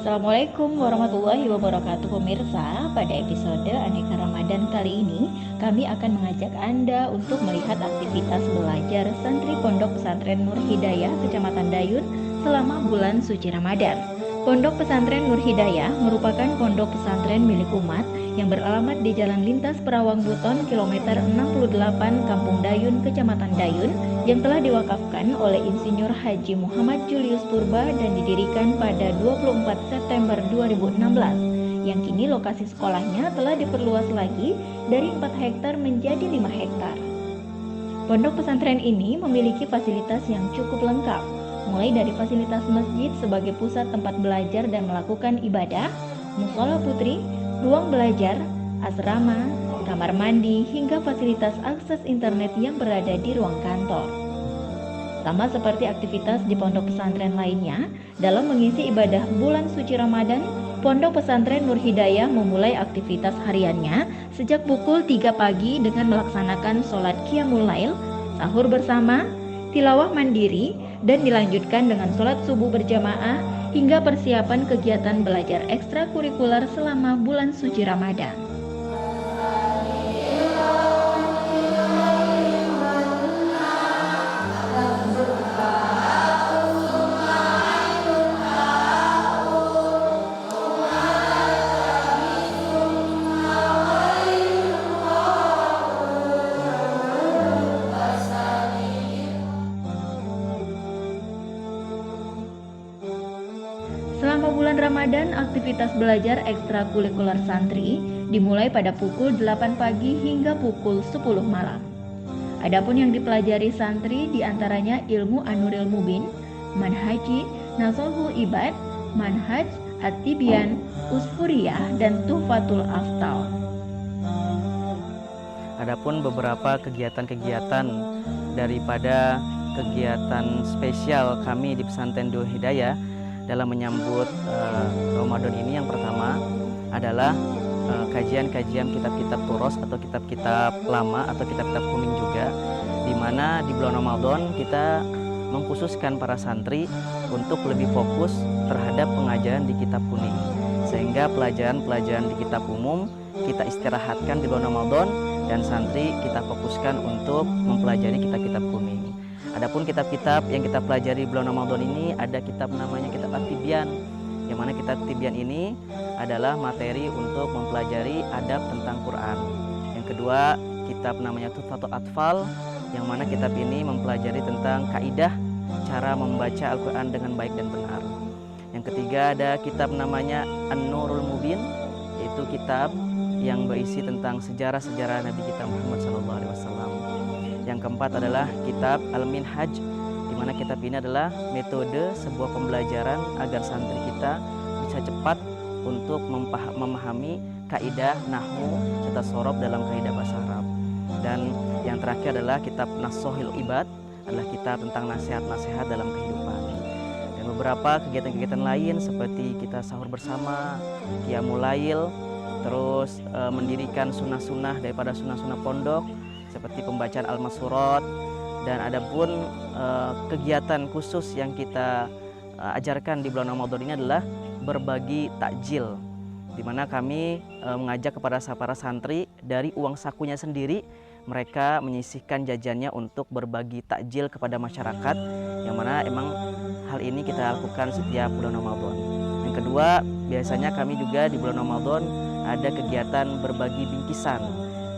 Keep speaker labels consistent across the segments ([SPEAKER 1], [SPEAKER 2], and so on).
[SPEAKER 1] Assalamualaikum warahmatullahi wabarakatuh pemirsa. Pada episode Aneka Ramadan kali ini kami akan mengajak Anda untuk melihat aktivitas belajar santri Pondok Pesantren Nur Hidayah Kecamatan Dayun selama bulan suci Ramadan. Pondok Pesantren Nur Hidayah merupakan pondok pesantren milik umat yang beralamat di Jalan Lintas Perawang Buton kilometer 68 Kampung Dayun Kecamatan Dayun yang telah diwakafkan oleh Insinyur Haji Muhammad Julius Purba dan didirikan pada 24 September 2016, yang kini lokasi sekolahnya telah diperluas lagi dari 4 hektar menjadi 5 hektar. Pondok pesantren ini memiliki fasilitas yang cukup lengkap, mulai dari fasilitas masjid sebagai pusat tempat belajar dan melakukan ibadah, musola putri, ruang belajar, asrama, kamar mandi, hingga fasilitas akses internet yang berada di ruang kantor. Sama seperti aktivitas di pondok pesantren lainnya, dalam mengisi ibadah bulan suci Ramadan, Pondok Pesantren Nur Hidayah memulai aktivitas hariannya sejak pukul 3 pagi dengan melaksanakan sholat Qiyamul Lail, sahur bersama, tilawah mandiri, dan dilanjutkan dengan sholat subuh berjamaah hingga persiapan kegiatan belajar ekstrakurikuler selama bulan suci Ramadan. Selama bulan Ramadan, aktivitas belajar ekstrakurikuler santri dimulai pada pukul 8 pagi hingga pukul 10 malam. Adapun yang dipelajari santri diantaranya ilmu An-Nuril Mubin, Manhaji, Nasolhul Ibad, Manhaj, At-Tibyan, Usfuriyah, dan Tuhfatul Aftal.
[SPEAKER 2] Adapun beberapa kegiatan-kegiatan daripada kegiatan spesial kami di Pesantren Nur Hidayah dalam menyambut Ramadan ini, yang pertama adalah kajian-kajian kitab-kitab turos atau kitab-kitab lama atau kitab-kitab kuning juga, di mana di bulan Ramadan kita mengkhususkan para santri untuk lebih fokus terhadap pengajaran di kitab kuning, sehingga pelajaran-pelajaran di kitab umum kita istirahatkan di bulan Ramadan dan santri kita fokuskan untuk mempelajari kitab-kitab kuning. Adapun kitab-kitab yang kita pelajari bulan Ramadan ini ada kitab namanya kitab At-Tibyan, yang mana kitab At-Tibyan ini adalah materi untuk mempelajari adab tentang Quran. Yang kedua, kitab namanya Tuhfatul Atfal, yang mana kitab ini mempelajari tentang kaidah cara membaca Al-Quran dengan baik dan benar. Yang ketiga, ada kitab namanya An-Nurul Mubin, yaitu kitab yang berisi tentang sejarah-sejarah Nabi kita Muhammad SAW. Yang keempat adalah kitab Al-Minhaj, di mana kitab ini adalah metode sebuah pembelajaran agar santri kita bisa cepat untuk memahami kaidah nahwu serta sorob dalam kaidah bahasa Arab. Dan yang terakhir adalah kitab Nasohil Ibad, adalah kitab tentang nasihat-nasihat dalam kehidupan. Dan beberapa kegiatan-kegiatan lain seperti kita sahur bersama, Qiyamul Lail, terus mendirikan sunnah-sunnah daripada sunnah-sunnah pondok seperti pembacaan Al-Masurat, dan ada pun kegiatan khusus yang kita ajarkan di bulan Ramadan ini adalah berbagi takjil, di mana kami mengajak kepada para santri dari uang sakunya sendiri mereka menyisihkan jajannya untuk berbagi takjil kepada masyarakat, yang mana emang hal ini kita lakukan setiap bulan Ramadan. Yang kedua, biasanya kami juga di bulan Ramadan ada kegiatan berbagi bingkisan,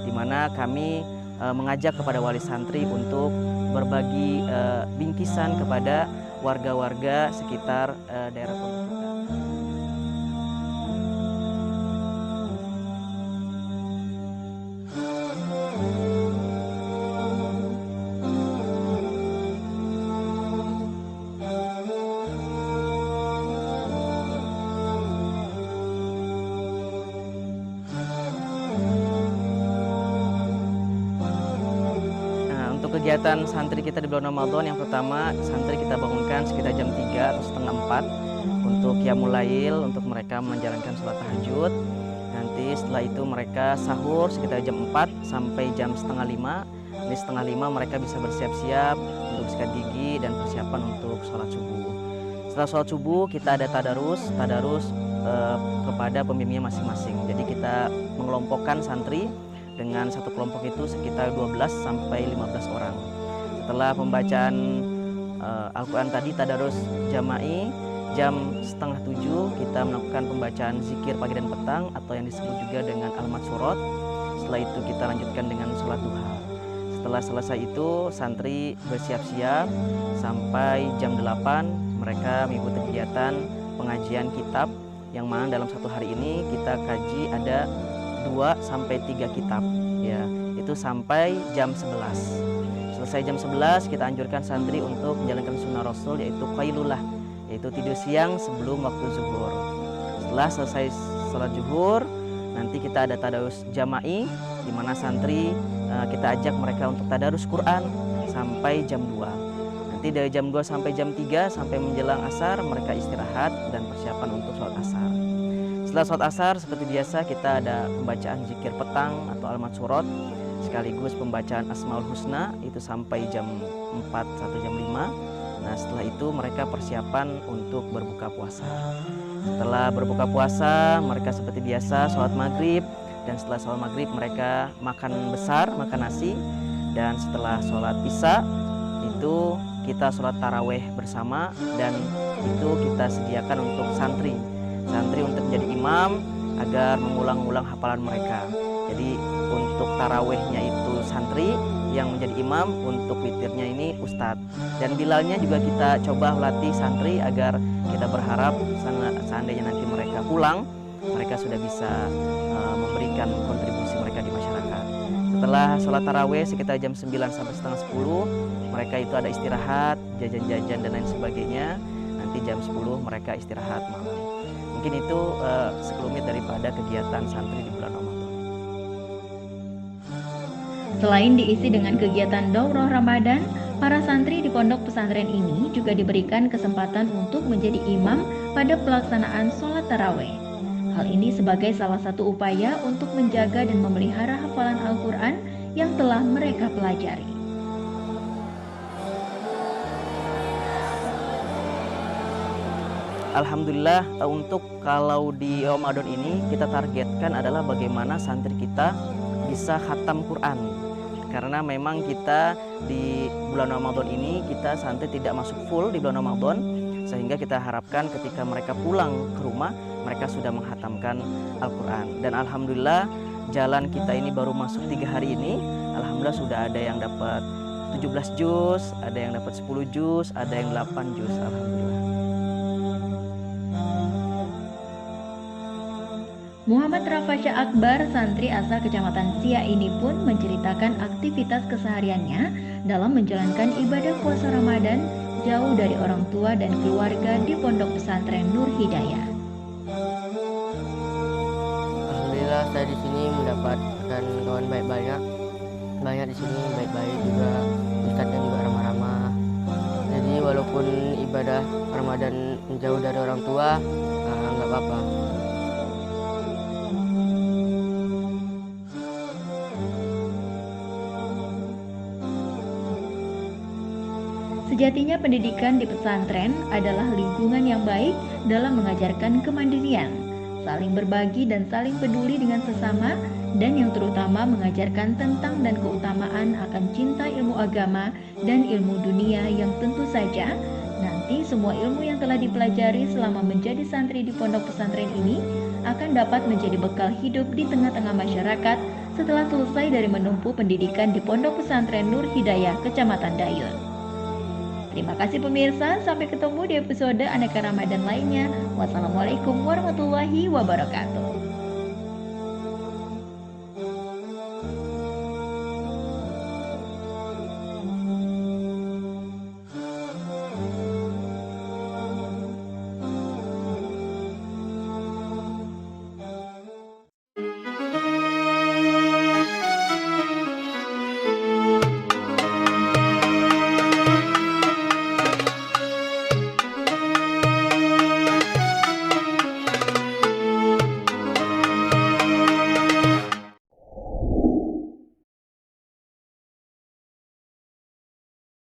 [SPEAKER 2] di mana kami mengajak kepada wali santri untuk berbagi bingkisan kepada warga-warga sekitar daerah pondok kita. Untuk kegiatan santri kita di bulan Ramadan, yang pertama santri kita bangunkan sekitar jam 3 atau setengah 4 untuk Qiyamul Lail, untuk mereka menjalankan sholat tahajud. Nanti setelah itu mereka sahur sekitar jam 4 sampai jam setengah 5. Di setengah 5 mereka bisa bersiap-siap untuk sikat gigi dan persiapan untuk sholat subuh. Setelah sholat subuh kita ada tadarus kepada pembimbingnya masing-masing. Jadi kita mengelompokkan santri dengan satu kelompok itu sekitar 12 sampai 15 orang. Setelah pembacaan Al-Quran tadi, tadarus jama'i, jam 6:30 kita melakukan pembacaan zikir pagi dan petang atau yang disebut juga dengan al-matsurat. Setelah itu kita lanjutkan dengan sholat duha. Setelah selesai itu santri bersiap-siap sampai jam 8 mereka mengikuti kegiatan pengajian kitab, yang mana dalam satu hari ini kita kaji ada 2 sampai 3 kitab ya, itu sampai jam 11. Selesai jam 11 kita anjurkan santri untuk menjalankan sunnah Rasul, yaitu qailulah, yaitu tidur siang sebelum waktu zuhur. Setelah selesai salat zuhur, nanti kita ada tadarus jama'i, di mana santri kita ajak mereka untuk tadarus Quran sampai jam 2. Nanti dari jam 2 sampai jam 3 sampai menjelang asar mereka istirahat dan persiapan untuk sholat asar. Setelah sholat asar seperti biasa kita ada pembacaan zikir petang atau al-matsurat sekaligus pembacaan Asmaul Husna itu sampai jam 4 atau jam 5. Nah, setelah itu mereka persiapan untuk berbuka puasa. Setelah berbuka puasa mereka seperti biasa sholat maghrib, dan setelah sholat maghrib mereka makan besar, makan nasi. Dan setelah sholat isya itu kita sholat taraweh bersama, dan itu kita sediakan untuk santri untuk menjadi imam agar mengulang-ulang hafalan mereka. Jadi untuk tarawehnya itu santri yang menjadi imam, untuk witirnya ini ustadz. Dan bilalnya juga kita coba latih santri agar kita berharap seandainya nanti mereka pulang, mereka sudah bisa memberikan kontribusi mereka di masyarakat. Setelah sholat taraweh sekitar jam 9 sampai setengah 10, mereka itu ada istirahat, jajan-jajan dan lain sebagainya. Nanti jam 10 mereka istirahat malam. Mungkin itu sekelumit daripada kegiatan santri di bulan Ramadan.
[SPEAKER 1] Selain diisi dengan kegiatan daurah Ramadan, para santri di pondok pesantren ini juga diberikan kesempatan untuk menjadi imam pada pelaksanaan sholat taraweh. Hal ini sebagai salah satu upaya untuk menjaga dan memelihara hafalan Al-Quran yang telah mereka pelajari.
[SPEAKER 2] Alhamdulillah, untuk kalau di Ramadan ini kita targetkan adalah bagaimana santri kita bisa khatam Quran. Karena memang kita di bulan Ramadan ini kita santri tidak masuk full di bulan Ramadan, sehingga kita harapkan ketika mereka pulang ke rumah mereka sudah menghatamkan Al-Quran. Dan alhamdulillah jalan kita ini baru masuk 3 hari ini, alhamdulillah sudah ada yang dapat 17 juz, ada yang dapat 10 juz, ada yang 8 juz, alhamdulillah.
[SPEAKER 1] Muhammad Rafasya Akbar, santri asal Kecamatan Sia ini pun menceritakan aktivitas kesehariannya dalam menjalankan ibadah puasa Ramadan jauh dari orang tua dan keluarga di Pondok Pesantren Nur Hidayah.
[SPEAKER 3] Alhamdulillah saya di sini mendapatkan kawan banyak di sini baik-baik juga, ustadznya juga ramah-ramah. Jadi walaupun ibadah Ramadan jauh dari orang tua nggak apa-apa.
[SPEAKER 1] Sejatinya pendidikan di pesantren adalah lingkungan yang baik dalam mengajarkan kemandirian, saling berbagi dan saling peduli dengan sesama, dan yang terutama mengajarkan tentang dan keutamaan akan cinta ilmu agama dan ilmu dunia yang tentu saja nanti semua ilmu yang telah dipelajari selama menjadi santri di pondok pesantren ini akan dapat menjadi bekal hidup di tengah-tengah masyarakat setelah selesai dari menempuh pendidikan di Pondok Pesantren Nur Hidayah, Kecamatan Dayun. Terima kasih pemirsa, sampai ketemu di episode Aneka Ramadan lainnya. Wassalamualaikum warahmatullahi wabarakatuh.